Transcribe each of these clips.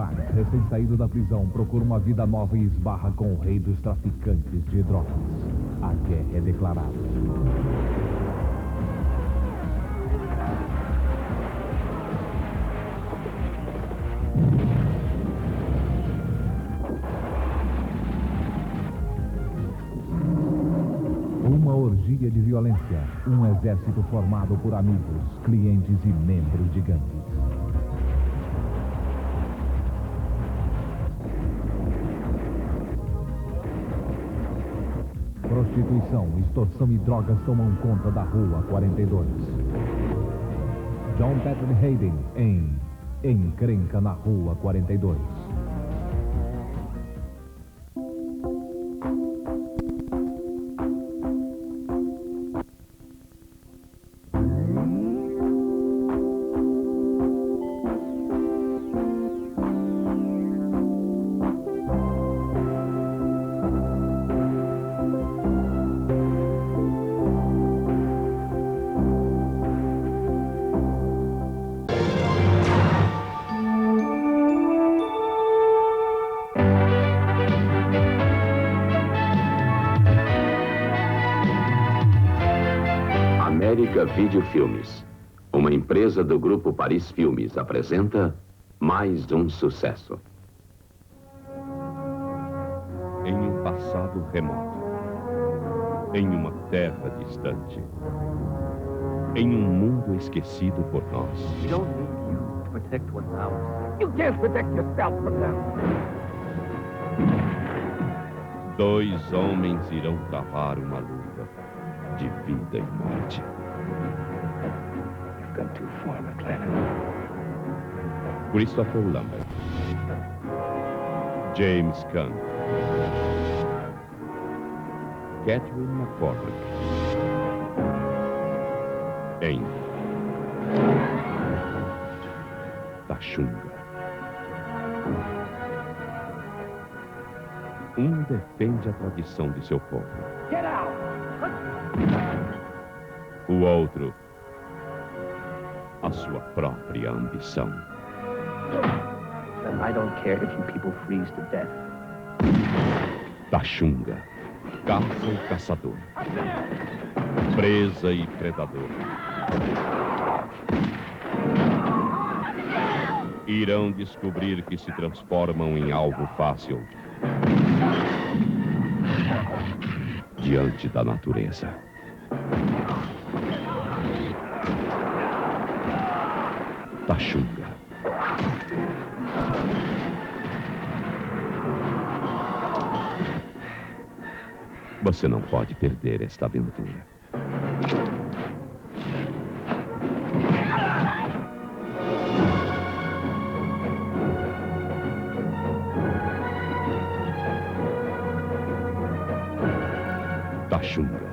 Max, recém-saído da prisão, procura uma vida nova e esbarra com o rei dos traficantes de drogas. A guerra é declarada. Uma orgia de violência, um exército formado por amigos, clientes e membros de gangues. Prostituição, extorsão e drogas tomam conta da Rua 42. John Patrick Hayden em Encrenca na Rua 42. América Videofilmes, uma empresa do Grupo Paris Filmes, apresenta mais um sucesso. Em um passado remoto, em uma terra distante, em um mundo esquecido por nós. We don't need you to protect what's ours. You can't protect yourself from them. Dois homens irão travar uma luta de vida e morte. You've gone too far, McLennan. Christopher Lembre, James Caan, Catherine McCormick, em Tachunga. Um defende a tradição de seu povo. Get out! O outro, a sua própria ambição. Then I don't care if you people freeze to death. Tachunga, caça e caçador, presa e predador. Irão descobrir que se transformam em algo fácil diante da natureza. Tachunga. Você não pode perder esta aventura. Tachunga.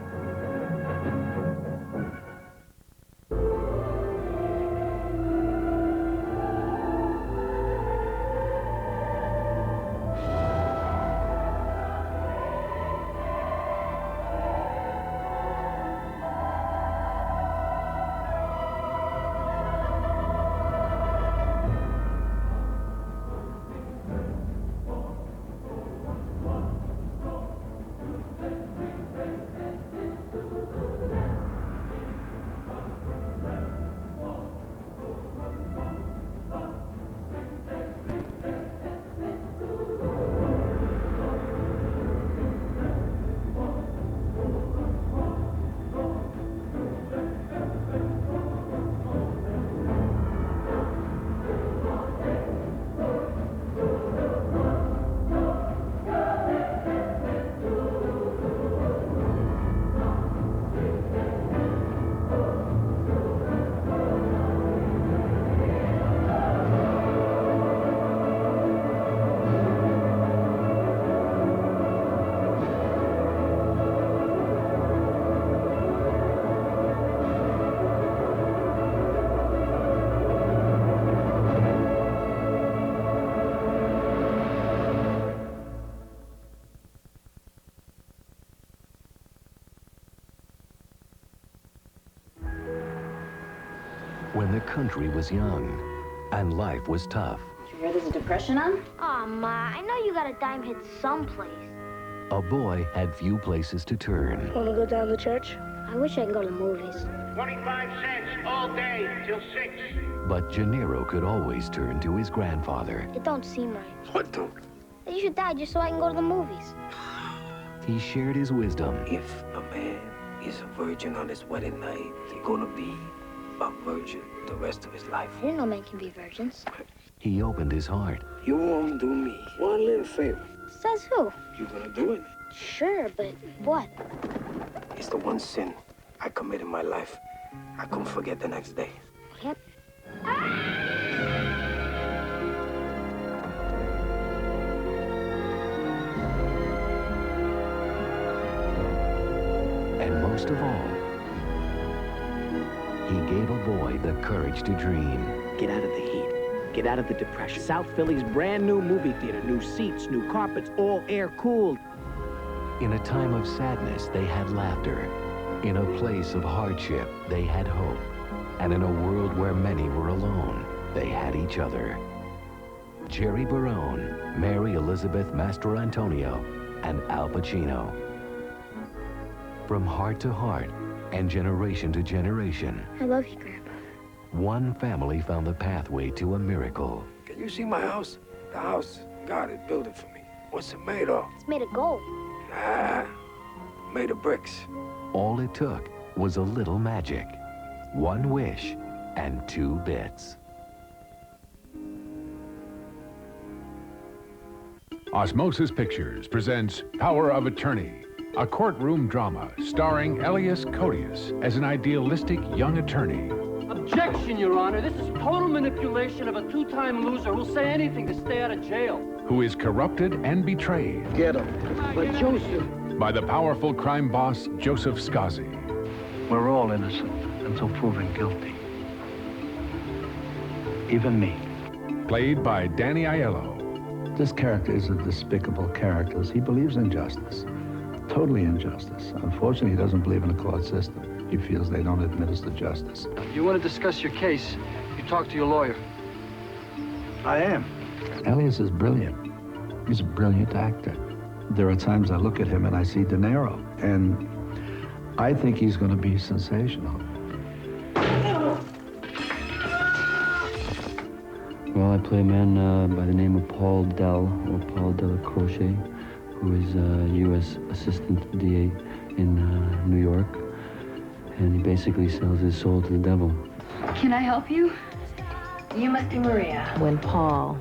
When the country was young and life was tough, You heard there's a depression on? Aw, Ma, I know you got a dime hit someplace. A boy had few places to turn. Wanna go down to church? I wish I could go to the movies. 25 cents all day till 6. But Gennaro could always turn to his grandfather. It don't seem right. What don't? That you should die just so I can go to the movies. He shared his wisdom. If a man is a virgin on his wedding night, he's gonna be a virgin the rest of his life. I didn't know men can be virgins. He opened his heart. You won't do me one little favor. Says who? You gonna do it? Sure, but what? It's the one sin I committed in my life. I couldn't forget the next day. What happened? And most of all, he gave a boy the courage to dream. Get out of the heat. Get out of the depression. South Philly's brand new movie theater. New seats, new carpets, all air-cooled. In a time of sadness, they had laughter. In a place of hardship, they had hope. And in a world where many were alone, they had each other. Jerry Barone, Mary Elizabeth Mastro-Antonio, and Al Pacino. From heart to heart and generation to generation, I love you, Grandpa. one family found the pathway to a miracle. Can you see my house? The house, God had built it for me. What's it made of? It's made of gold. Ah, made of bricks. All it took was a little magic. One wish and 2 bits. Osmosis Pictures presents Power of Attorney, a courtroom drama starring Elias Codius as an idealistic young attorney Objection, Your Honor. This is total manipulation of a two-time loser who'll say anything to stay out of jail. who is corrupted and betrayed Get him. But Joseph. by the powerful crime boss Joseph Scazzi. We're all innocent until proven guilty. Even me. Played by Danny Aiello. This character is a despicable character. He believes in justice. Totally in justice. Unfortunately, he doesn't believe in the court system. He feels they don't administer justice. You want to discuss your case, you talk to your lawyer. I am. Elias is brilliant. He's a brilliant actor. There are times I look at him and I see De Niro, and I think he's going to be sensational. Well, I play a man by the name of Paul Dell, or Paul Delacroce, who is a U.S. Assistant DA in New York, and he basically sells his soul to the devil. Can I help you? You must be Maria. When Paul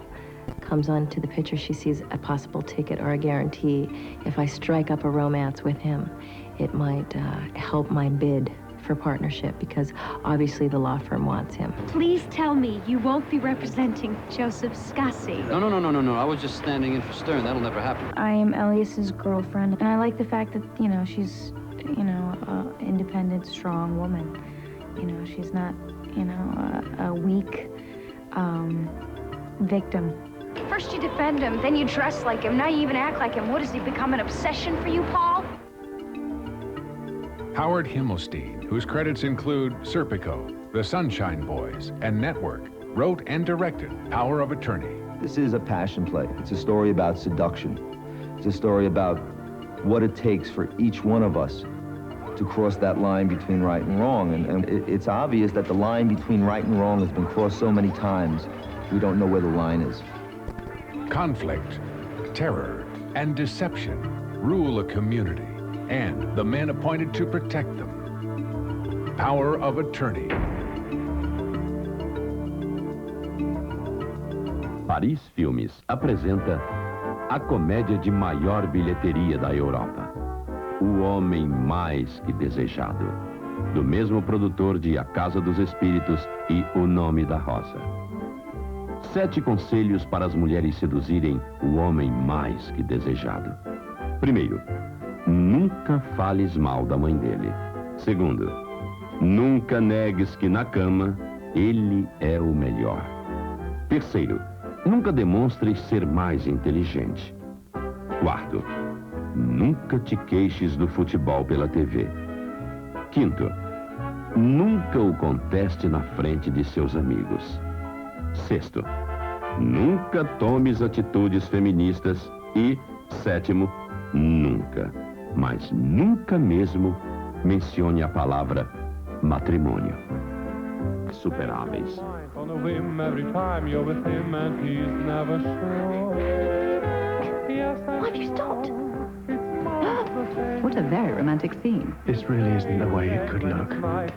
comes onto the picture, she sees a possible ticket or a guarantee. If I strike up a romance with him, it might help my bid for partnership, because obviously the law firm wants him. Please tell me you won't be representing Joseph Scazzi. No. I was just standing in for Stern. That'll never happen. I am Elias's girlfriend, and I like the fact that, you know, she's, you know, an independent, strong woman. You know, she's not, you know, a weak victim. First you defend him, then you dress like him, now you even act like him. What, has he become an obsession for you, Paul? Howard Himmelstein, whose credits include Serpico, The Sunshine Boys, and Network, wrote and directed Power of Attorney. This is a passion play. It's a story about seduction. It's a story about what it takes for each one of us to cross that line between right and wrong. And it's obvious that the line between right and wrong has been crossed so many times, we don't know where the line is. Conflict, terror, and deception rule a community, and the men appointed to protect them. Power of Attorney. Paris Filmes apresenta a comédia de maior bilheteria da Europa, O Homem Mais que Desejado, do mesmo produtor de A Casa dos Espíritos e O Nome da Rosa. 7 conselhos para as mulheres seduzirem o homem mais que desejado. Primeiro, nunca fales mal da mãe dele. Segundo, nunca negues que na cama ele é o melhor. Terceiro, nunca demonstres ser mais inteligente. Quarto, nunca te queixes do futebol pela TV. Quinto, nunca o conteste na frente de seus amigos. Sexto, nunca tomes atitudes feministas. E, sétimo, nunca, mas nunca mesmo mencione a palavra matrimônio. Superáveis. On a whim every time you're with him and he's never sure. Yes, Why have you stopped? What a very romantic scene. This really isn't the way it could look. I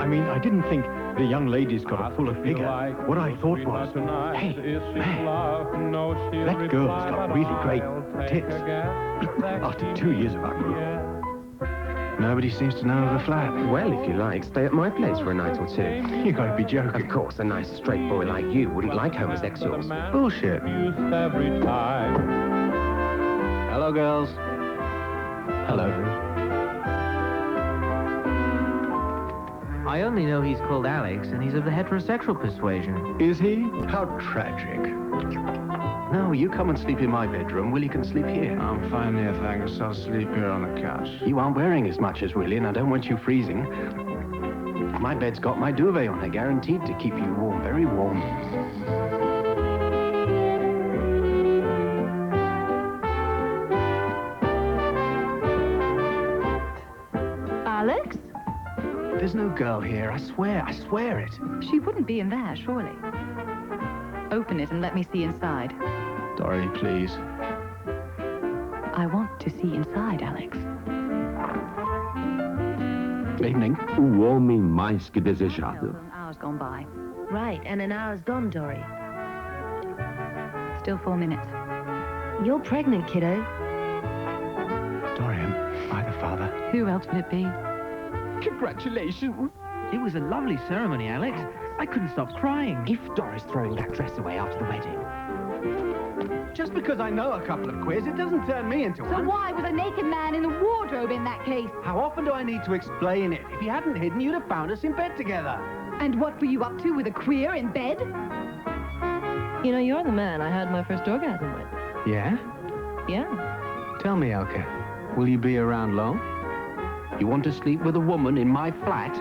mean, I didn't think the young lady's got a fuller figure. What I thought was, hey, man, that girl has got really great tits. After 2 years of our group. Nobody seems to know of the flat. Well, if you like, stay at my place for a night or two. You gotta be joking. Of course, a nice straight boy like you wouldn't like homosexuals. Bullshit. Hello, girls. Hello. I only know he's called Alex, and he's of the heterosexual persuasion. Is he? How tragic. No, you come and sleep in my bedroom. Willie can sleep here. I'm fine there, thanks. I'll sleep here on the couch. You aren't wearing as much as Willie, and I don't want you freezing. My bed's got my duvet on it, guaranteed to keep you warm, very warm. Alex? There's no girl here, I swear it. She wouldn't be in there, surely. Open it and let me see inside. Dory, please. I want to see inside, Alex. Evening. O homem mais que desejado. An hour's gone by. Right, and an hour's gone, Dory. Still 4 minutes. You're pregnant, kiddo. Dorian, I the father. Who else would it be? Congratulations. It was a lovely ceremony, Alex. I couldn't stop crying. If Doris throwing that dress away after the wedding. Just because I know a couple of queers, it doesn't turn me into So one. why was a naked man in the wardrobe in that case? How often do I need to explain it? If you hadn't hidden, you'd have found us in bed together. And what were you up to with a queer in bed? You know, you're the man I had my first orgasm with. Yeah? Yeah. Tell me, Elke, will you be around long? You want to sleep with a woman in my flat?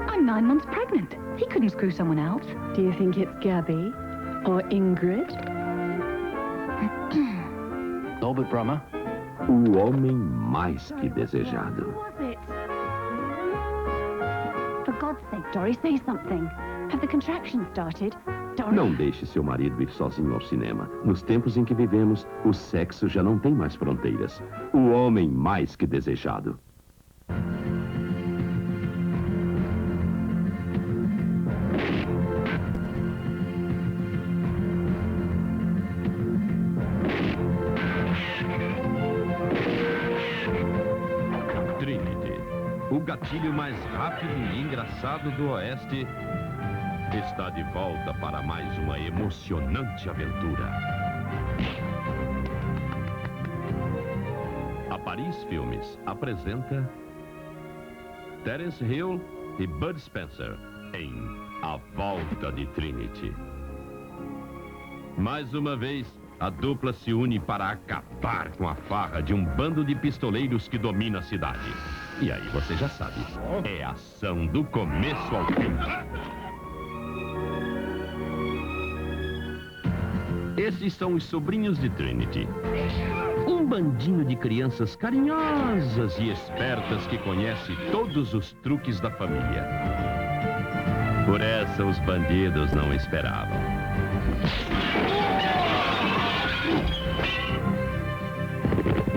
I'm 9 months pregnant. He couldn't screw someone else. Do you think it's Gabby? Or Ingrid? Norbert Brummer. O homem mais que desejado. Was it? For God's sake, Dory, say something. Have the contractions started? Dory. Não deixe seu marido ir sozinho ao cinema. Nos tempos em que vivemos, o sexo já não tem mais fronteiras. O homem mais que desejado. Trinity, o gatilho mais rápido e engraçado do Oeste, está de volta para mais uma emocionante aventura. A Paris Filmes apresenta Terence Hill e Bud Spencer em A Volta de Trinity. Mais uma vez, a dupla se une para acabar com a farra de um bando de pistoleiros que domina a cidade. E aí você já sabe, é ação do começo ao fim. Esses são os sobrinhos de Trinity. Um bandinho de crianças carinhosas e espertas que conhece todos os truques da família. Por essa, os bandidos não esperavam.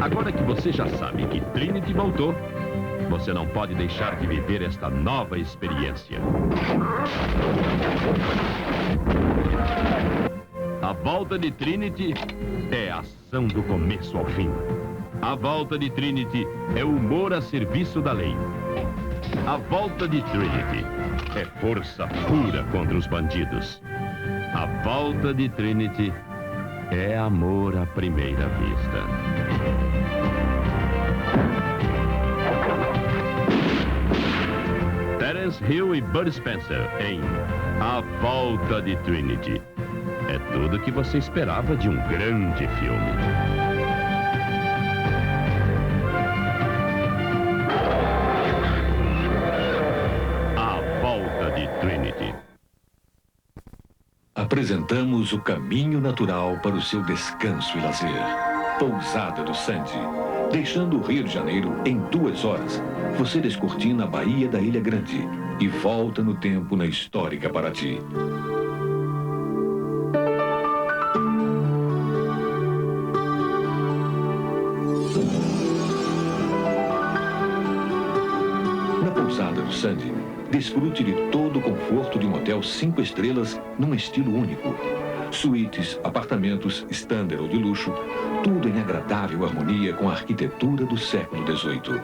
Agora que você já sabe que Trinity voltou, você não pode deixar de viver esta nova experiência. A volta de Trinity é ação do começo ao fim. A volta de Trinity é humor a serviço da lei. A volta de Trinity é força pura contra os bandidos. A volta de Trinity é amor à primeira vista. Terence Hill e Bud Spencer em A Volta de Trinity. É tudo que você esperava de um grande filme. A Volta de Trinity. Apresentamos o caminho natural para o seu descanso e lazer. Pousada do Sandy. Deixando o Rio de Janeiro em 2 horas, você descortina a Baía da Ilha Grande e volta no tempo na histórica Paraty. Na Pousada do Sandy, desfrute de todo o conforto de um hotel 5 estrelas num estilo único. Suítes, apartamentos, standard ou de luxo, tudo em agradável harmonia com a arquitetura do século XVIII.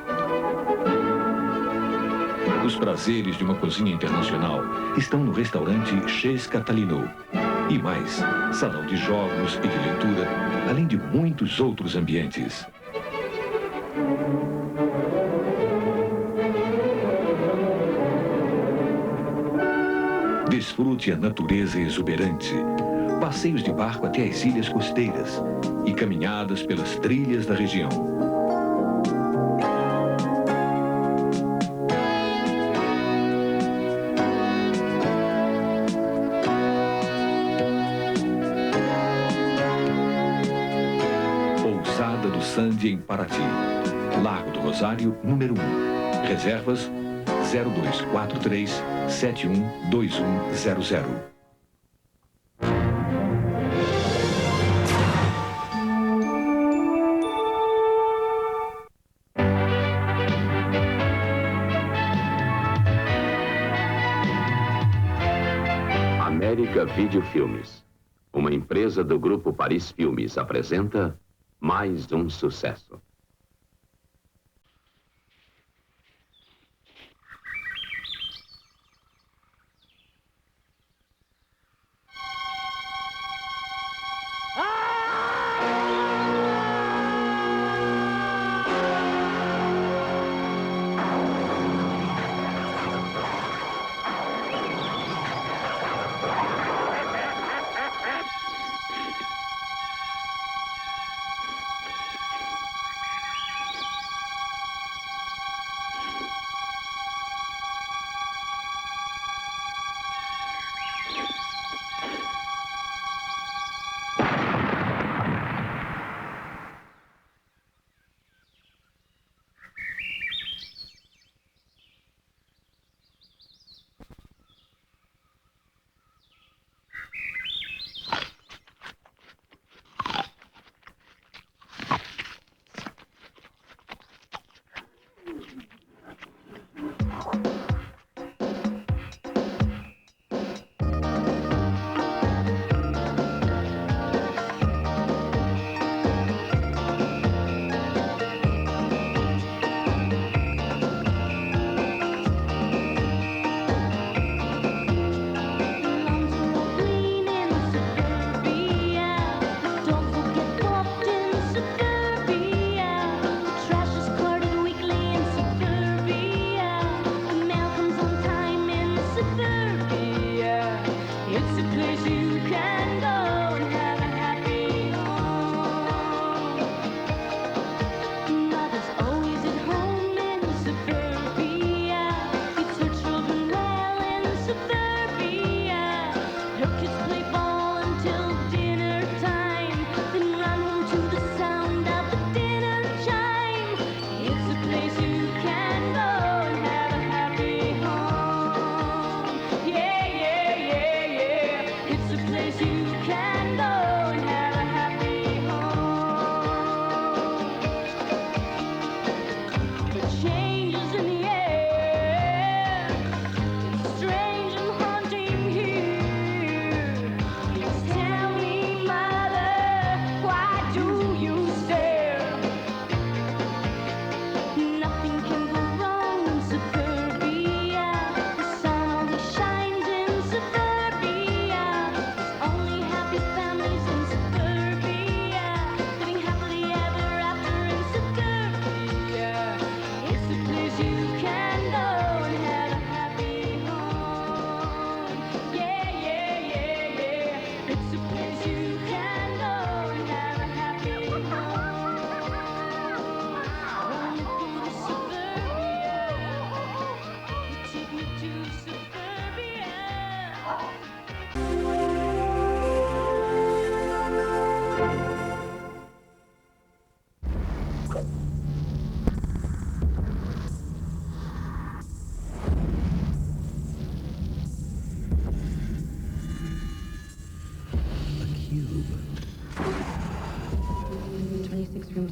Os prazeres de uma cozinha internacional estão no restaurante Chez Catalino. E mais, salão de jogos e de leitura, além de muitos outros ambientes. Desfrute a natureza exuberante, passeios de barco até as ilhas costeiras e caminhadas pelas trilhas da região. Pousada do Sandy em Paraty, Largo do Rosário, número 1. Reservas 0243 712100. América Videofilmes, uma empresa do Grupo Paris Filmes, apresenta mais um sucesso.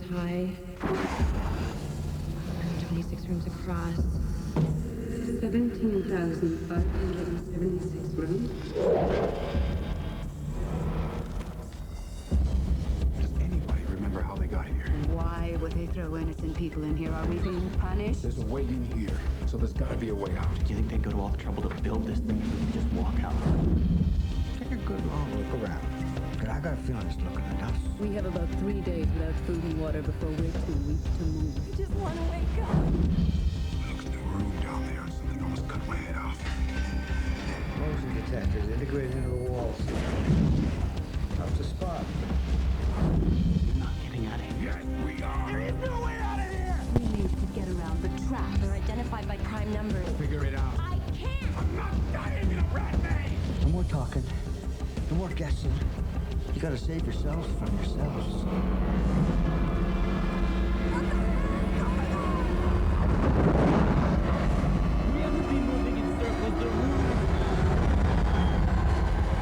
high, 26 rooms across, 17,576 rooms. Does anybody remember how they got here? Why would they throw innocent people in here? Are we being punished? There's a way in here, so there's gotta be a way out. Do you think they'd go to all the trouble to build this thing so we could just walk out? Take a good long look around. But I got a feeling it's looking at us. We have about 3 days without food and water before we're too weak to move. I just want to wake up. Look at the room down there. Something almost cut my head off. Motion detectors integrated into the walls. Tough to spot. You're not getting out of here. Yes, we are. There is no way out of here! We need to get around the trap. They're identified by prime numbers. Figure it out. I can't! I'm not dying in a rat maze! No more talking. No more guessing. You gotta save yourselves from yourselves. We have to be moving in circles. The room.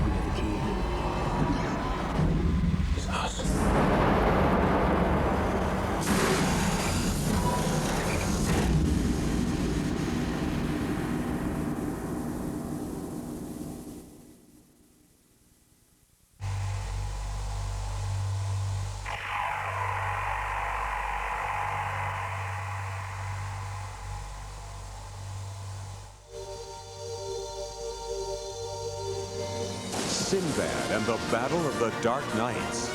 We have the key. It's us. Sinbad and the Battle of the Dark Knights.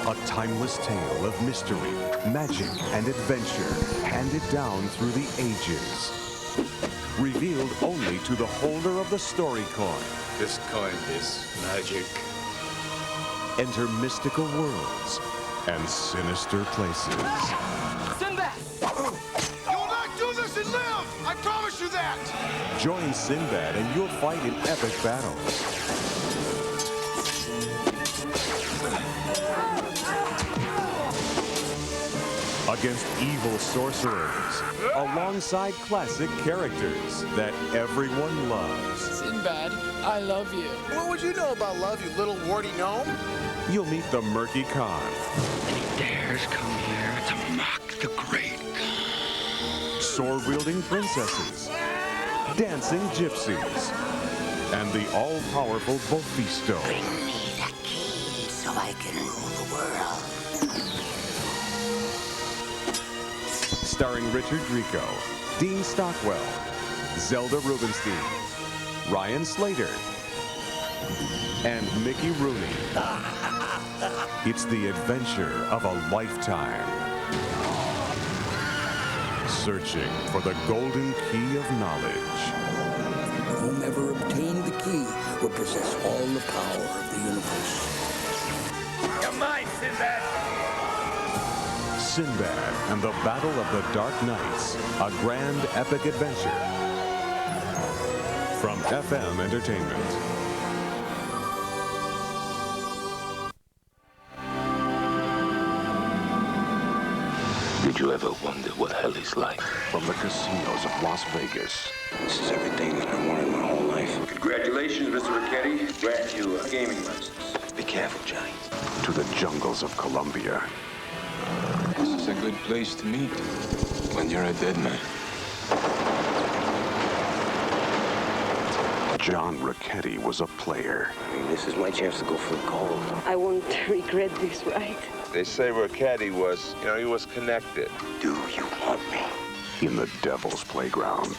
A timeless tale of mystery, magic, and adventure handed down through the ages. Revealed only to the holder of the story coin. This coin is magic. Enter mystical worlds and sinister places. Sinbad! You will not do this and live! I promise you that! Join Sinbad and you'll fight in epic battles. Against evil sorcerers, alongside classic characters that everyone loves. Sinbad, I love you. What would you know about love, you little warty gnome? You'll meet the Murky Khan. And he dares come here to mock the great. Sword-wielding princesses, dancing gypsies, and the all-powerful Bofisto. Bring me the key so I can rule the world. Starring Richard Grieco, Dean Stockwell, Zelda Rubinstein, Ryan Slater, and Mickey Rooney. It's the adventure of a lifetime. Searching for the golden key of knowledge. Whomever obtained the key will possess all the power of the universe. You're mine, Sinbad! Sinbad and the Battle of the Dark Knights, a grand epic adventure. From FM Entertainment. Did you ever wonder what hell is like? From the casinos of Las Vegas. This is everything that I wanted my whole life. Congratulations, Mr. Ricchetti. Grant you a gaming license. Be careful, Johnny. To the jungles of Colombia. This is a good place to meet when you're a dead man. John Ricchetti was a player. I mean, this is my chance to go for the gold. I won't regret this, right? They say Ricchetti was, he was connected. Do you want me? In the Devil's Playground.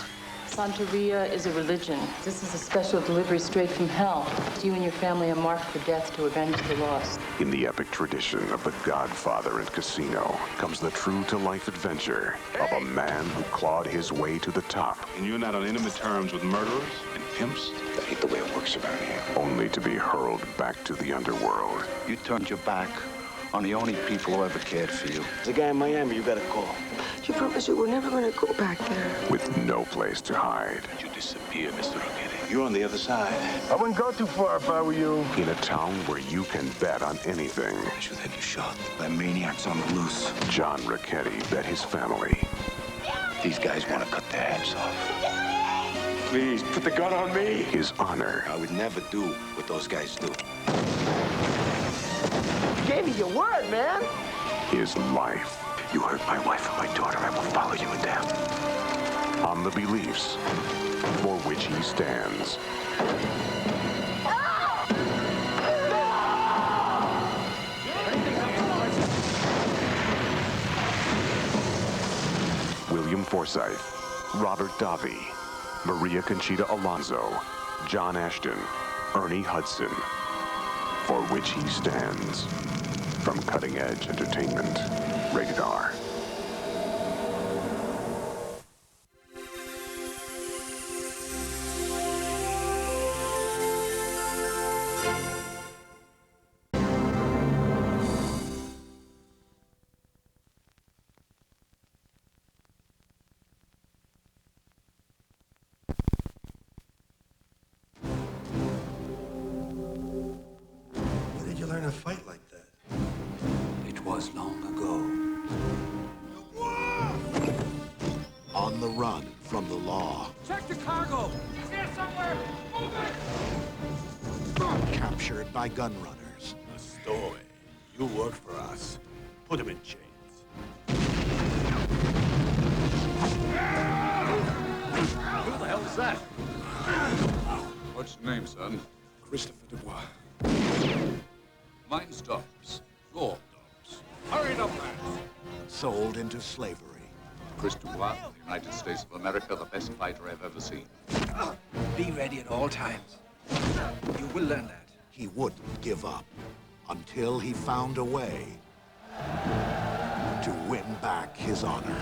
Santeria is a religion. This is a special delivery straight from hell. You and your family are marked for death to avenge the lost. In the epic tradition of The Godfather and Casino comes the true-to-life adventure of a man who clawed his way to the top. And you're not on intimate terms with murderers and pimps? I hate the way it works around here. Only to be hurled back to the underworld. You turned your back on the only people who ever cared for you. There's a guy in Miami you gotta call. You promised you were never gonna go back there. With no place to hide. You disappear, Mr. Ricchetti. You're on the other side. I wouldn't go too far if I were you. In a town where you can bet on anything. I should have you shot by maniacs on the loose. John Ricchetti bet his family. These guys want to cut their heads off. Please, put the gun on me. His honor. I would never do what those guys do. You gave me your word, man. his life. You hurt my wife and my daughter, I will follow you in death. On the beliefs for which he stands. William Forsythe, Robert Davi, Maria Conchita Alonso, John Ashton, Ernie Hudson. For which he stands. From Cutting Edge Entertainment, rated R. Where did you learn to fight like that? It was long ago. On the run from the law. Check the cargo! It's here somewhere! Move it! Captured by gun runners. A story. You work for us. Put him in chains. Who the hell is that? What's your name, son? Christopher Dubois. Mine stops. Your dogs. Hurry it up, lads. Sold into slavery. Chris Dubois, United States of America, the best fighter I've ever seen. Be ready at all times. You will learn that. He wouldn't give up until he found a way to win back his honor.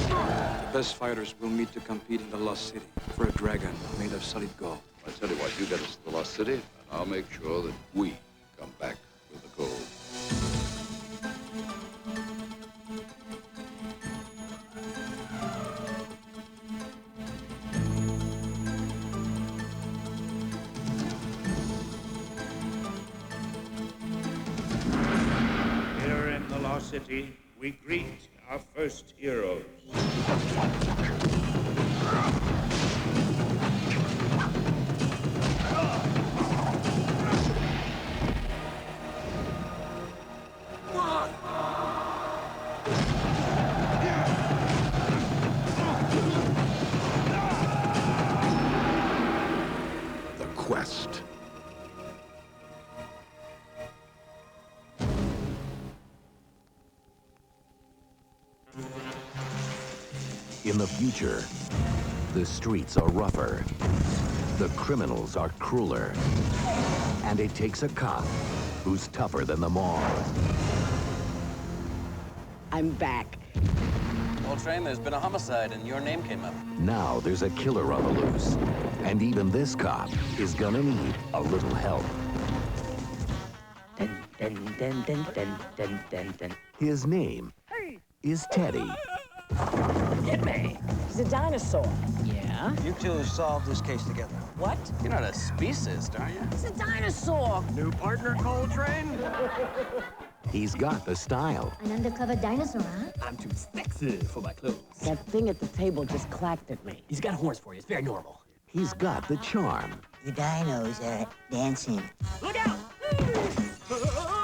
The best fighters will meet to compete in the Lost City for a dragon made of solid gold. I tell you what, you get us to the Lost City, and I'll make sure that we come back with the gold. Here in the Lost City, we greet our first heroes. The quest. In the future, the streets are rougher, the criminals are crueler, and it takes a cop who's tougher than them all. I'm back. Well, Train, there's been a homicide and your name came up. Now there's a killer on the loose, and even this cop is gonna need a little help. Dun, dun, dun, dun, dun, dun, dun, dun. His name is Teddy. Get me. He's a dinosaur. Yeah? You two solved this case together. What? You're not a speciesist, are you? He's a dinosaur. New partner, Coltrane? He's got the style. An undercover dinosaur, huh? I'm too sexy for my clothes. That thing at the table just clacked at me. He's got horns for you. It's very normal. He's got the charm. The dinos are dancing. Look out!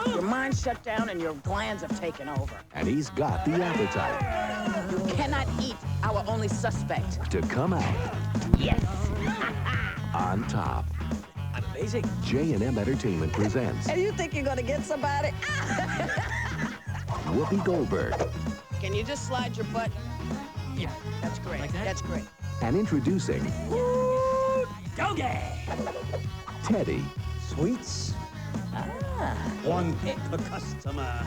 Your mind's shut down and your glands have taken over. And he's got the appetite. You cannot eat our only suspect. To come out Yes! on top. I'm amazing. J&M Entertainment presents And you think you're gonna get somebody? Whoopi Goldberg. Can you just slide your butt? Yeah, that's great. Like that? That's great. And introducing Ooh, doggy! Teddy. Sweets? Ah. One pick per customer.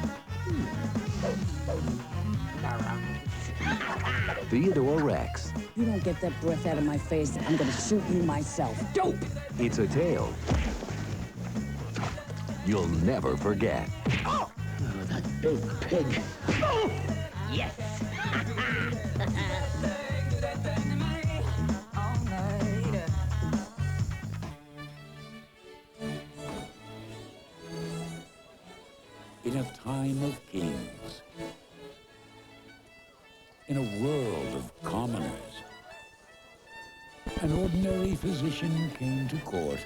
Theodore Rex. You don't get that breath out of my face, I'm gonna shoot you myself. Dope! It's a tale you'll never forget. Oh, that big pig. Oh, yes! In a time of kings, in a world of commoners, an ordinary physician came to court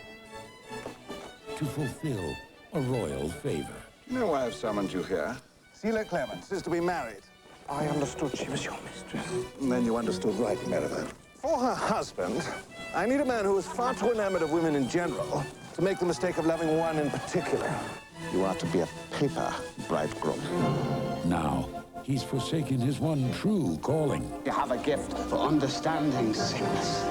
to fulfill a royal favor. You know why I've summoned you here? Celia Clements is to be married. I understood she was your mistress. And then you understood right, Merivale. For her husband, I need a man who is far too enamored of women in general to make the mistake of loving one in particular. You are to be a paper bridegroom. Now, he's forsaken his one true calling. You have a gift for understanding sickness.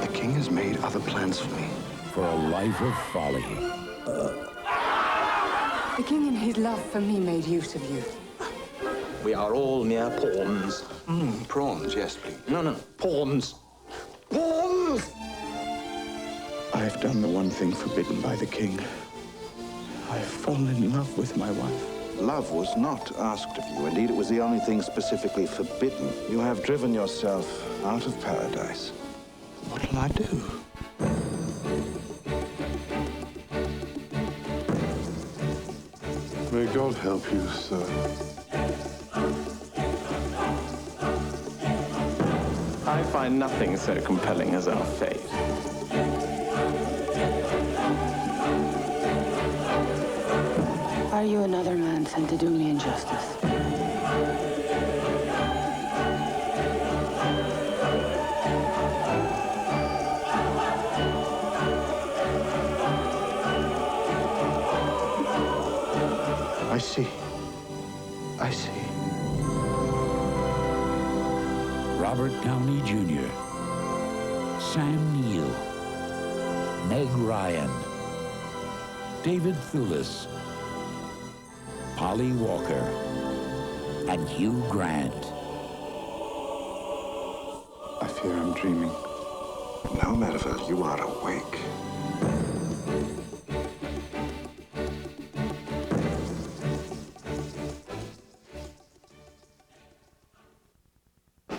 The king has made other plans for me. For a life of folly. The king in his love for me made use of you. We are all mere pawns. Prawns, yes, please. No, pawns. Pawns! I have done the one thing forbidden by the king. I have fallen in love with my wife. Love was not asked of you. Indeed, it was the only thing specifically forbidden. You have driven yourself out of paradise. What'll I do? May God help you, sir. I find nothing so compelling as our fate. Are you another man sent to do me injustice? I see. I see. Robert Downey Jr., Sam Neill, Meg Ryan, David Thewlis, Polly Walker, and Hugh Grant. I fear I'm dreaming. No, Merivale, you are awake.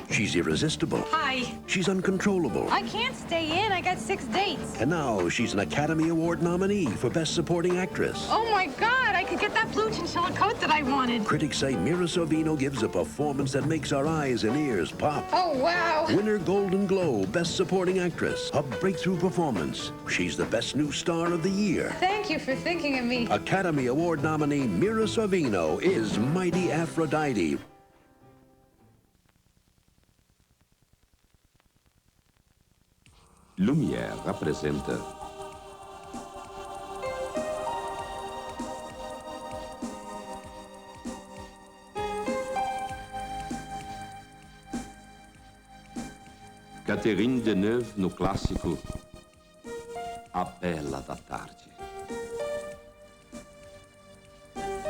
She's irresistible. Hi. She's uncontrollable. I can't stay in. I got 6 dates. And now she's an Academy Award nominee for Best Supporting Actress. Oh, my God. I could get that blue chinchilla coat that I wanted. Critics say Mira Sorvino gives a performance that makes our eyes and ears pop. Oh, wow. Winner Golden Globe, Best Supporting Actress. A breakthrough performance. She's the best new star of the year. Thank you for thinking of me. Academy Award nominee Mira Sorvino is Mighty Aphrodite. Lumière apresenta Catherine Deneuve no clássico A Bela da Tarde.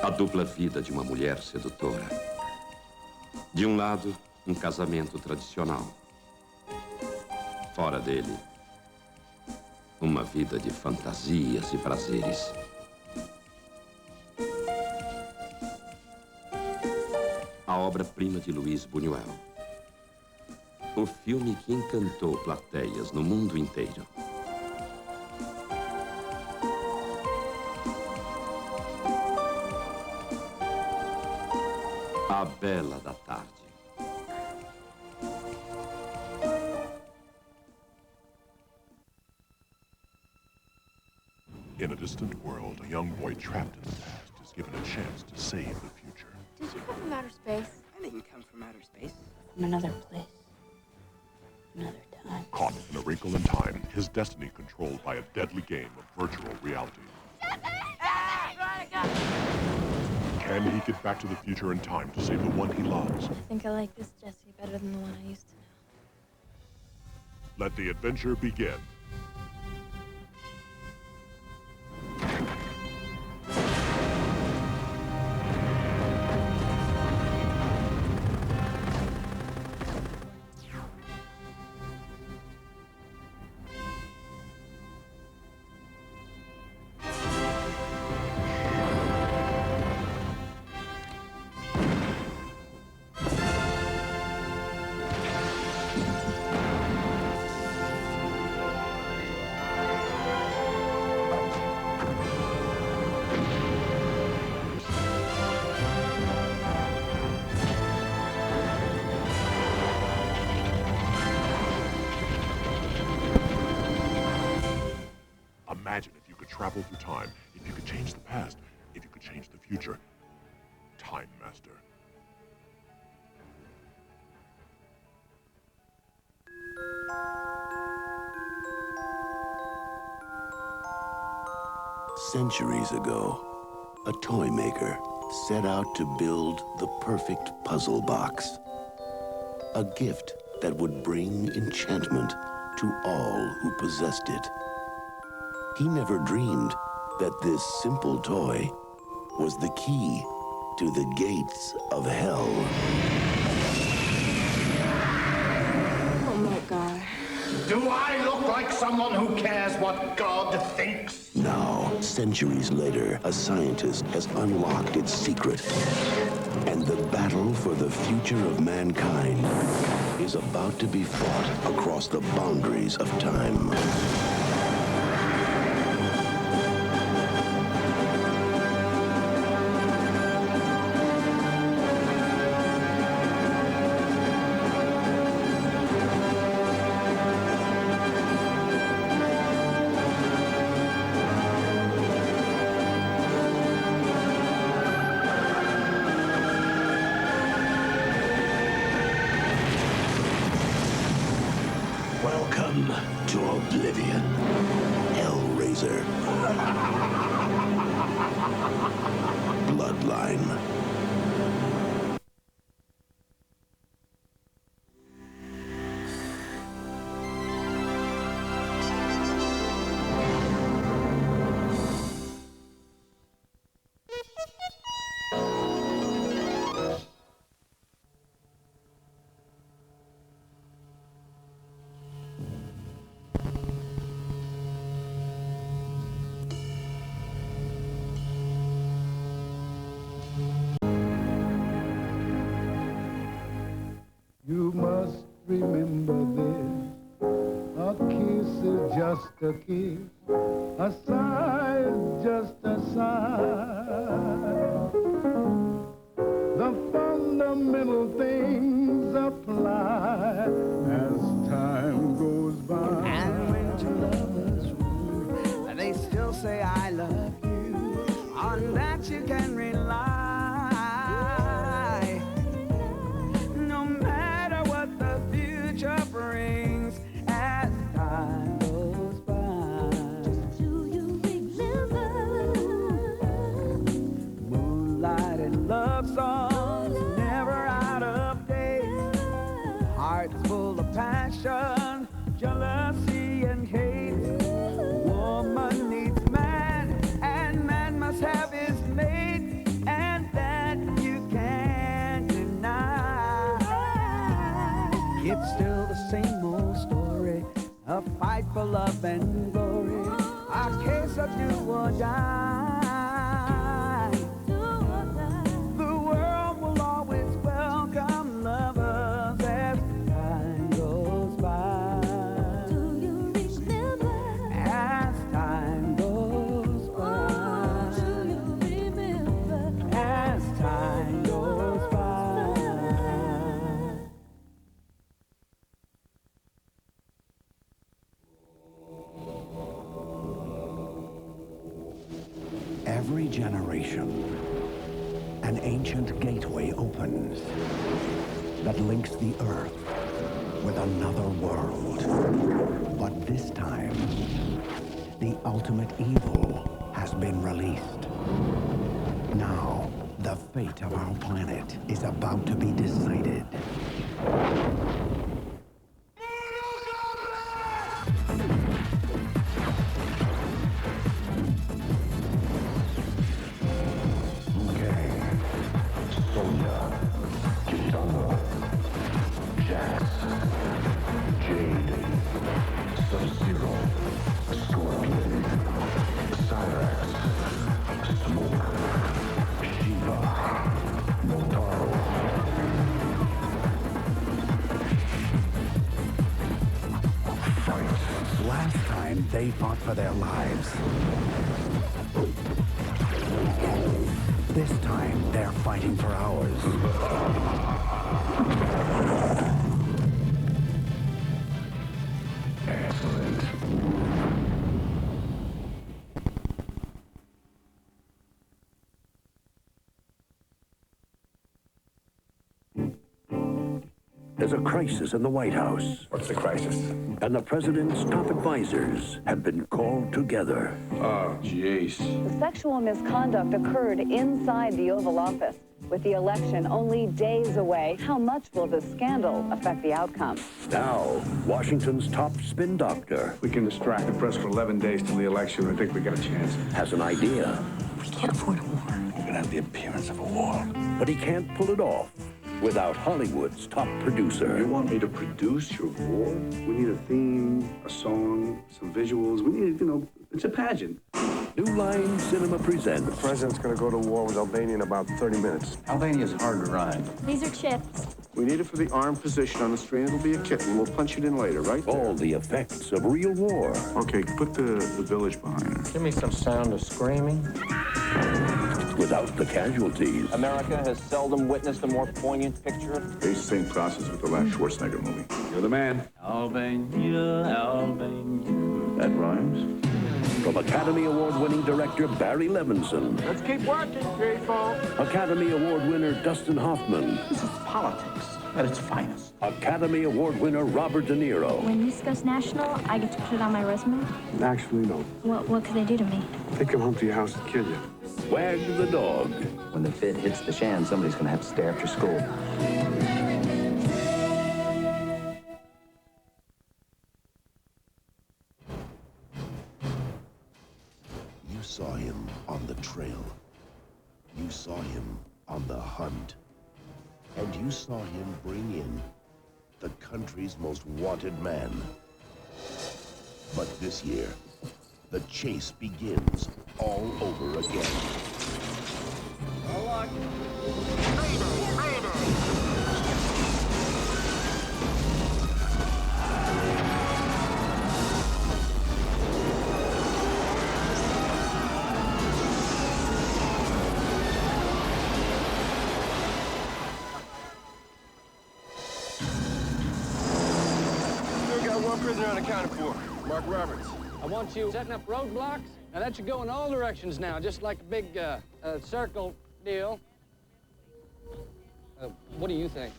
A dupla vida de uma mulher sedutora. De um lado, um casamento tradicional. Fora dele, uma vida de fantasias e prazeres. A obra-prima de Luiz Buñuel. O filme que encantou plateias no mundo inteiro. A Bela da Tarde. In a distant world, a young boy trapped in the past is given a chance to save the future. Did you come from outer space? I didn't come from outer space. From another place. Another time. Caught in a wrinkle in time, his destiny controlled by a deadly game of virtual reality. Can he get back to the future in time to save the one he loves? I think I like this Jesse better than the one I used to know. Let the adventure begin. Imagine if you could travel through time, if you could change the past, if you could change the future. kind master. Centuries ago, a toy maker set out to build the perfect puzzle box. A gift that would bring enchantment to all who possessed it. He never dreamed that this simple toy was the key to the gates of hell. Oh my God. Do I look like someone who cares what God thinks? Now, centuries later, a scientist has unlocked its secret. And the battle for the future of mankind is about to be fought across the boundaries of time. Welcome to Oblivion, Hellraiser, Bloodline. You must remember this. A kiss is just a kiss. A sigh is just a sigh. The fundamental things apply as time goes by. And when two lovers woo, they still say I love you. On that you can rely. No matter what the future brings as time goes by. Just do you remember? Moonlight and love songs, never out of date. Hearts full of passion, jealousy and hate. Woman needs man, and man must have his mate, and that you can't deny. It's still the same old story, a fight for love and glory, a case of do or die. The world will always welcome lovers as time goes by. Do you remember? As time goes by. Do you remember? As time goes by. Every generation, an ancient gateway opens that links the earth with another world. But this time, the ultimate evil has been released. Now, the fate of our planet is about to be decided. Last time, they fought for their lives. This time, they're fighting for ours. Excellent. there's a crisis in the White House. What's the crisis? And the president's top advisors have been called together. Oh, jeez. The sexual misconduct occurred inside the Oval Office. With the election only days away, how much will this scandal affect the outcome? Now, Washington's top spin doctor. We can distract the press for 11 days till the election. I think we got a chance. Has an idea. We can't afford a war. We're gonna have the appearance of a war. But he can't pull it off without Hollywood's top producer. You want me to produce your war? We need a theme, a song, some visuals. We need, it's a pageant. New Line Cinema presents. The president's gonna go to war with Albania in about 30 minutes. Albania's hard to ride. These are chips. We need it for the arm position on the screen. It'll be a kit, and we'll punch it in later, right? All the effects of real war. Okay, put the village behind her. Give me some sound of screaming. Without the casualties. America has seldom witnessed a more poignant picture. It's the same process with the last Schwarzenegger movie. You're the man. Albania, Albania. That rhymes. From Academy Award-winning director Barry Levinson. Let's keep working, people. Academy Award winner Dustin Hoffman. This is politics at its finest. Academy Award winner Robert De Niro. When this goes national, I get to put it on my resume? Actually, no. What could they do to me? They come home to your house and kill you. Wag the dog. When the fit hits the shan, somebody's gonna have to stay after school. You saw him on the trail. You saw him on the hunt. And you saw him bring in the country's most wanted man. But this year, the chase begins all over again. Still got one prisoner unaccounted for. Mark Roberts. I want you setting up roadblocks. Now that should go in all directions now, just like a big circle deal. What do you think?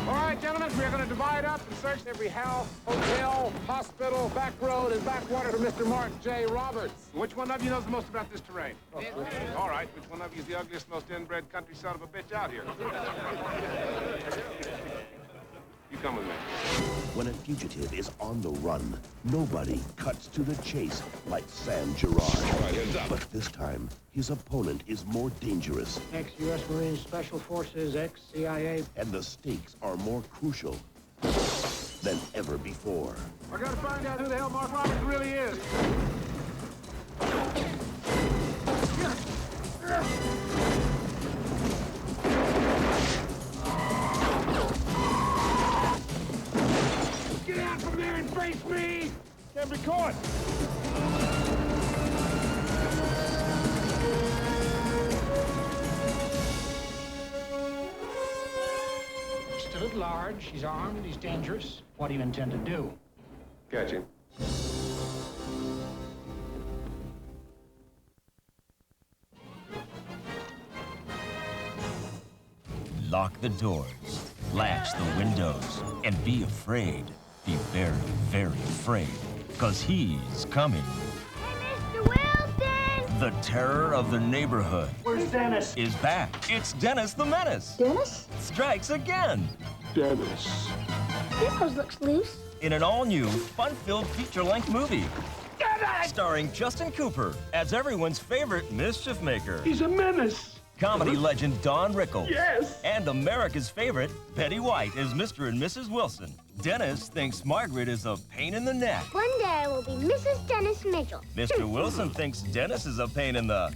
All right, gentlemen, we're going to divide up and search every house, hotel, hospital, back road, and backwater for Mr. Mark J. Roberts. Which one of you knows the most about this terrain? All right, which one of you is the ugliest, most inbred country son of a bitch out here? You come with me. When a fugitive is on the run, nobody cuts to the chase like Sam Gerard. All right, heads up. But this time, his opponent is more dangerous. Ex-U.S. Marines, Special Forces, ex-CIA. And the stakes are more crucial than ever before. I got to find out who the hell Mark Roberts really is. Get out from there and face me! Can't be caught! Still at large, he's armed, he's dangerous. What do you intend to do? Catch him. Lock the doors, latch the windows, and be afraid. Be very, very afraid, because he's coming. Hey, Mr. Wilson! The terror of the neighborhood. Where's Dennis? Is back. It's Dennis the Menace. Dennis? Strikes again. Dennis. This house looks loose. In an all-new, fun-filled feature-length movie. Starring Justin Cooper as everyone's favorite mischief maker. He's a menace. Comedy legend Don Rickles. Yes. And America's favorite, Betty White, as Mr. and Mrs. Wilson. Dennis thinks Margaret is a pain in the neck. One day I will be Mrs. Dennis Mitchell. Mr. Wilson thinks Dennis is a pain in the...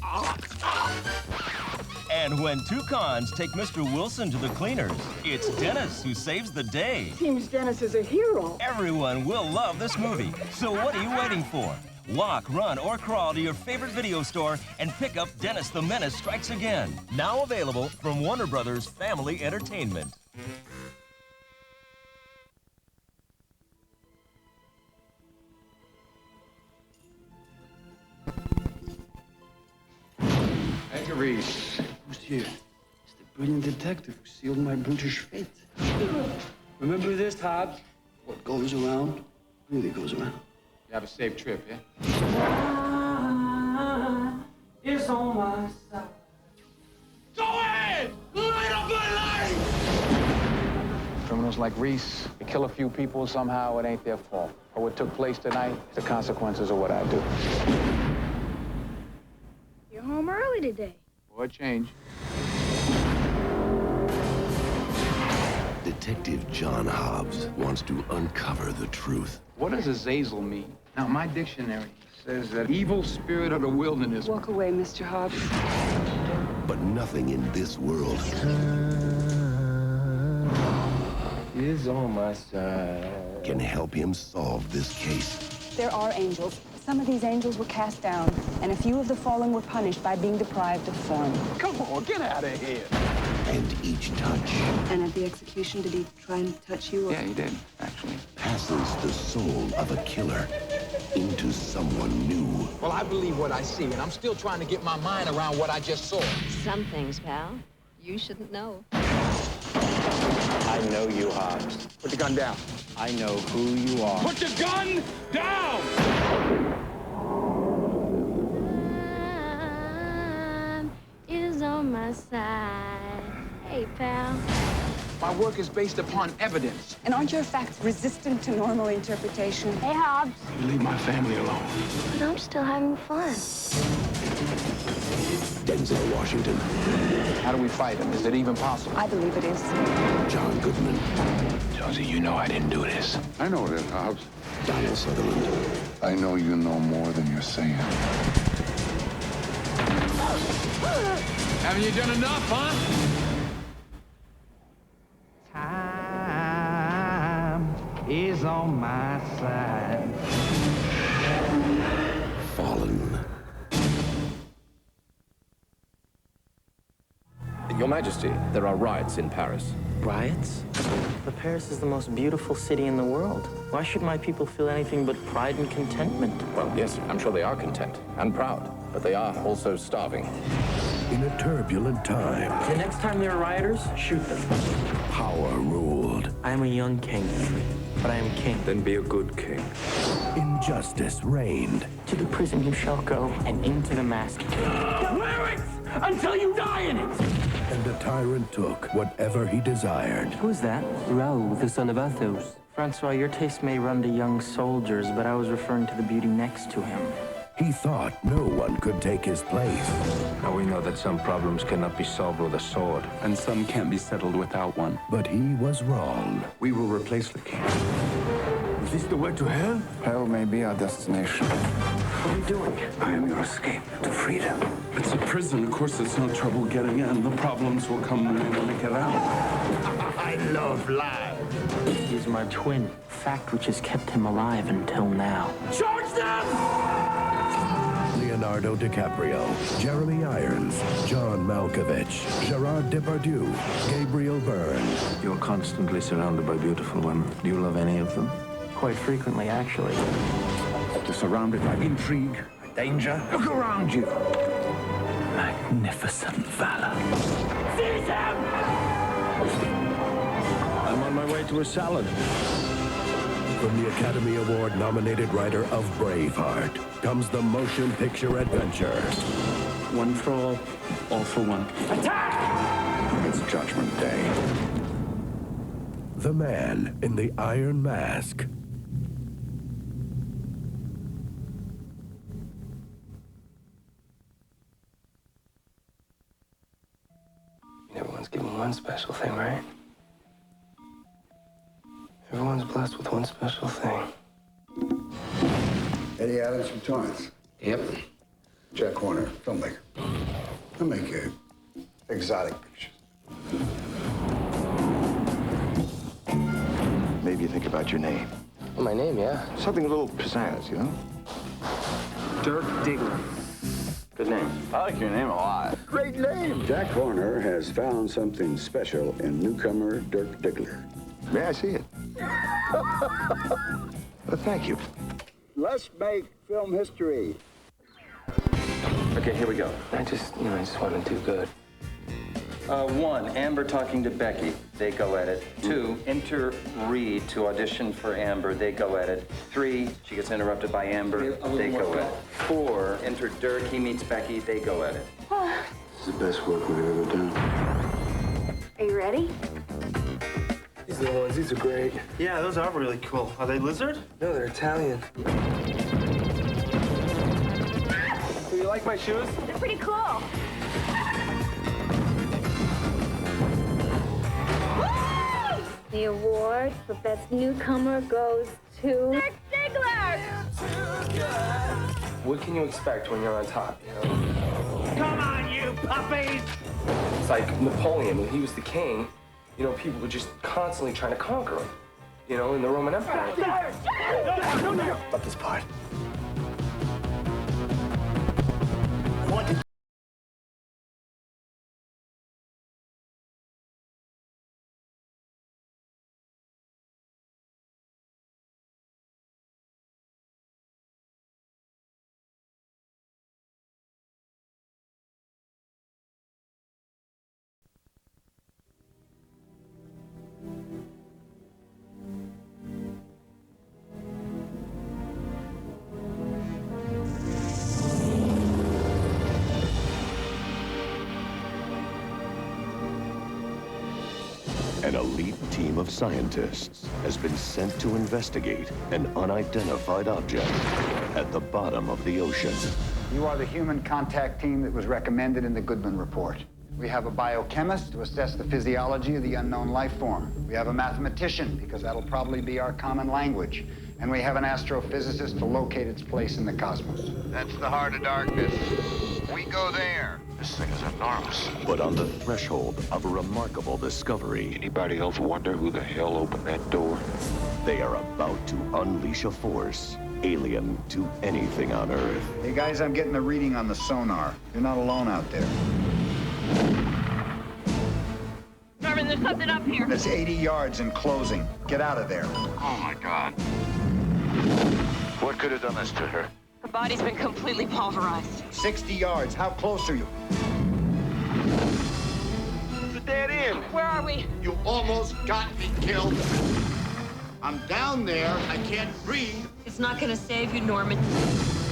And when two cons take Mr. Wilson to the cleaners, it's Dennis who saves the day. Seems Dennis is a hero. Everyone will love this movie. So what are you waiting for? Walk, run, or crawl to your favorite video store and pick up Dennis the Menace Strikes Again. Now available from Warner Brothers Family Entertainment. Anchor Reese. Who's here? It's the brilliant detective who sealed my brutish fate. Remember this, Hobbs? What goes around really goes around. You have a safe trip, yeah? It's on my side. Go ahead! Light up my life! Criminals like Reese, they kill a few people, somehow it ain't their fault. Or what took place tonight, the consequences of what I do. You're home early today. Boy, change. Detective John Hobbs wants to uncover the truth. What does Azazel mean? Now, my dictionary says that evil spirit of the wilderness. Walk away, Mr. Hobbs. But nothing in this world Is on my side. can help him solve this case. There are angels. Some of these angels were cast down, and a few of the fallen were punished by being deprived of form. Come on, get out of here. And each touch And at the execution, did he try and touch you? Yeah, he did, actually. passes the soul of a killer into someone new. Well, I believe what I see, and I'm still trying to get my mind around what I just saw. Some things, pal, you shouldn't know. I know you, Hobbs. Put the gun down. I know who you are. Put the gun down! Time is on my side. Hey, pal. My work is based upon evidence. And aren't your facts resistant to normal interpretation? Hey, Hobbs. You leave my family alone. But I'm still having fun. Denzel Washington. How do we fight him? Is it even possible? I believe it is. John Goodman. Josie, you know I didn't do this. I know it is, Hobbs. Donald Sutherland. I know you know more than you're saying. Haven't you done enough, huh? Time is on my side. Fallen. Your Majesty, there are riots in Paris. Riots? But Paris is the most beautiful city in the world. Why should my people feel anything but pride and contentment? Well, yes, I'm sure they are content and proud, but they are also starving. In a turbulent time, The next time there are rioters, shoot them. power ruled. I am a young king, but I am king. Then be a good king. Injustice reigned. To the prison you shall go, and into the mask. Wear it until you die in it! And the tyrant took whatever he desired. Who's that? Raoul, the son of Athos. Francois, your taste may run to young soldiers, but I was referring to the beauty next to him. He thought no one could take his place. Now we know that some problems cannot be solved with a sword, and some can't be settled without one. But he was wrong. We will replace the king. Is this the way to hell? Hell may be our destination. What are you doing? I am your escape to freedom. It's a prison. Of course, it's no trouble getting in. The problems will come when we want to get out. I love life. He's my twin, fact which has kept him alive until now. Charge them! Leonardo DiCaprio, Jeremy Irons, John Malkovich, Gerard Depardieu, Gabriel Byrne. You're constantly surrounded by beautiful women. Do you love any of them? Quite frequently, actually. You're surrounded by intrigue, by danger. Look around you. Magnificent valor. Seize him! I'm on my way to a salad. From the Academy Award-nominated writer of Braveheart comes the motion picture adventure. One for all for one. Attack! It's Judgment Day. The Man in the Iron Mask. Everyone's given one special thing, right? Everyone's blessed with one special thing. Eddie Adams from Torrance. Yep. Jack Horner, filmmaker. I make exotic pictures. Maybe you think about your name. Well, my name, yeah. Something a little pizzazz, you know? Dirk Diggler. Good name. I like your name a lot. Great name. Jack Horner has found something special in newcomer Dirk Diggler. May I see it? Well, thank you. Let's make film history. Okay, here we go. I just want to do good. 1, Amber talking to Becky. They go at it. 2, enter Reed to audition for Amber. They go at it. 3, she gets interrupted by Amber. They go at it. 4, enter Dirk. He meets Becky. They go at it. It's the best work we've ever done. Are you ready? These are the ones. These are great. Yeah, those are really cool. Are they lizard? No, they're Italian. Do you like my shoes? They're pretty cool. The award for Best Newcomer goes to Dirk Diggler! What can you expect when you're on top, you know? Come on, you puppies! It's like Napoleon, when he was the king, you know, people were just constantly trying to conquer him, you know, in the Roman Empire. About this part. What? An elite team of scientists has been sent to investigate an unidentified object at the bottom of the ocean. You are the human contact team that was recommended in the Goodman report. We have a biochemist to assess the physiology of the unknown life form. We have a mathematician, because that'll probably be our common language. And we have an astrophysicist to locate its place in the cosmos. That's the heart of darkness. We go there. This thing is enormous. But on the threshold of a remarkable discovery, Anybody else wonder who the hell opened that door? they are about to unleash a force alien to anything on Earth. Hey guys, I'm getting a reading on the sonar. You're not alone out there. Norman, there's something up here. That's 80 yards and closing. Get out of there. Oh, my God. What could have done this to her? Her body's been completely pulverized. 60 yards. How close are you? It's a dead end. Where are we? You almost got me killed. I'm down there. I can't breathe. It's not gonna save you, Norman.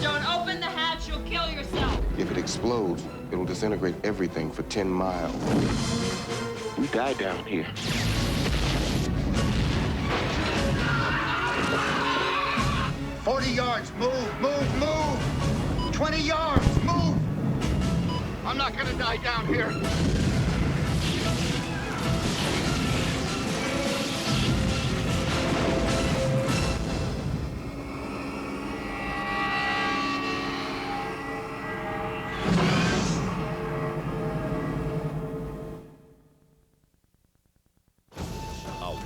Don't open the hatch, you'll kill yourself. If it explodes, it'll disintegrate everything for 10 miles. We die down here. $40 yards. Move, move, move. 20 yards. Move. I'm not gonna die down here.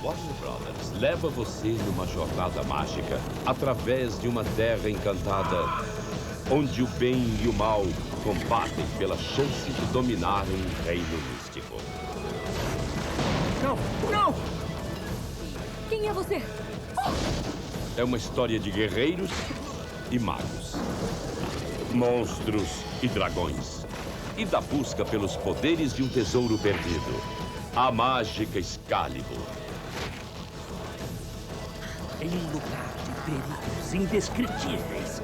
Warner Brothers leva você numa jornada mágica através de uma terra encantada, onde o bem e o mal combatem pela chance de dominar um reino místico. Não! Não! Quem é você? É uma história de guerreiros e magos, monstros e dragões, e da busca pelos poderes de um tesouro perdido, a mágica Excalibur. Em um lugar de perigos indescritíveis.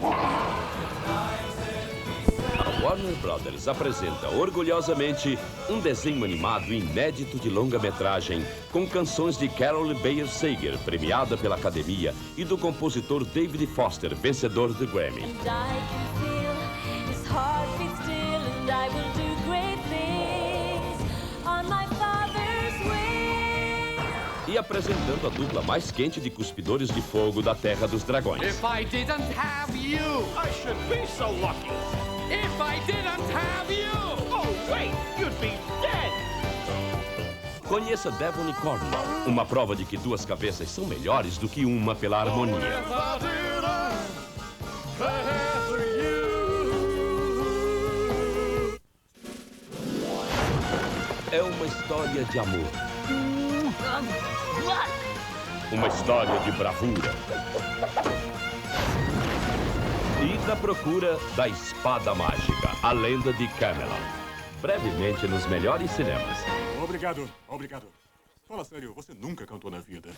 A Warner Brothers apresenta orgulhosamente um desenho animado inédito de longa-metragem com canções de Carol Bayer Sager, premiada pela Academia, e do compositor David Foster, vencedor do Grammy. E apresentando a dupla mais quente de cuspidores de fogo da Terra dos Dragões. If I didn't have you, I should be so lucky. If I didn't have you, oh wait, you'd be dead. Conheça Devon e Cornwall, uma prova de que duas cabeças são melhores do que uma pela harmonia. É uma história de amor. Uma história de bravura. E da procura da espada mágica, a lenda de Camelot. brevemente nos melhores cinemas. Obrigado, obrigado. Fala sério, você nunca cantou na vida.